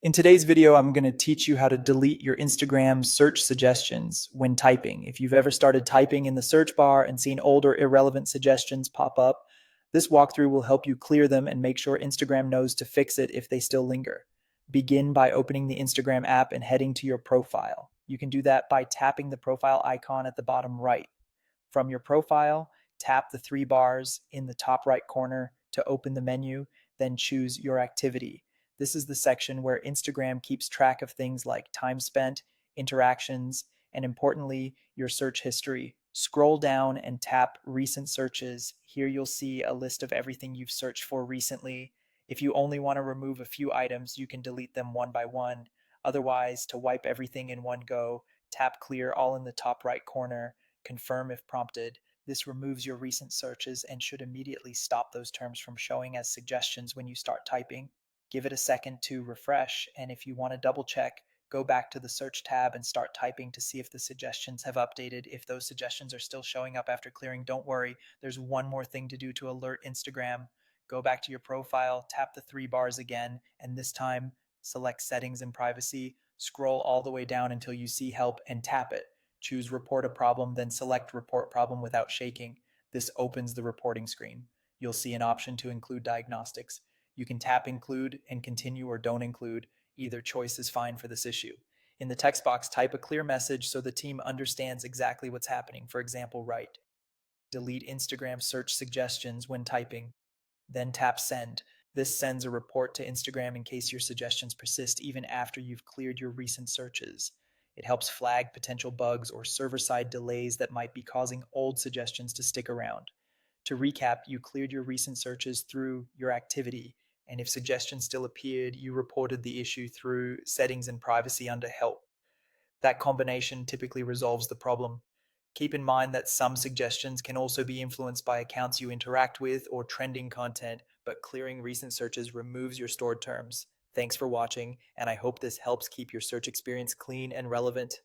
In today's video, I'm going to teach you how to delete your Instagram search suggestions when typing. If you've ever started typing in the search bar and seen old or irrelevant suggestions pop up, this walkthrough will help you clear them and make sure Instagram knows to fix it if they still linger. Begin by opening the Instagram app and heading to your profile. You can do that by tapping the profile icon at the bottom right. From your profile, tap the three bars in the top right corner to open the menu, then choose your activity. This is the section where Instagram keeps track of things like time spent, interactions, and importantly, your search history. Scroll down and tap recent searches. Here you'll see a list of everything you've searched for recently. If you only want to remove a few items, you can delete them one by one. Otherwise, to wipe everything in one go, tap clear all in the top right corner. Confirm if prompted. This removes your recent searches and should immediately stop those terms from showing as suggestions when you start typing. Give it a second to refresh, and if you want to double check, go back to the search tab and start typing to see if the suggestions have updated. If those suggestions are still showing up after clearing, don't worry. There's one more thing to do to alert Instagram. Go back to your profile, tap the three bars again, and this time select settings and privacy. Scroll all the way down until you see help and tap it. Choose report a problem, then select report problem without shaking. This opens the reporting screen. You'll see an option to include diagnostics. You can tap include and continue or don't include. Either choice is fine for this issue. In the text box, type a clear message so the team understands exactly what's happening. For example, write, delete Instagram search suggestions when typing, then tap send. This sends a report to Instagram in case your suggestions persist even after you've cleared your recent searches. It helps flag potential bugs or server-side delays that might be causing old suggestions to stick around. To recap, you cleared your recent searches through your activity, and if suggestions still appeared, you reported the issue through settings and privacy under help. That combination typically resolves the problem. Keep in mind that some suggestions can also be influenced by accounts you interact with or trending content, but clearing recent searches removes your stored terms. Thanks for watching, and I hope this helps keep your search experience clean and relevant.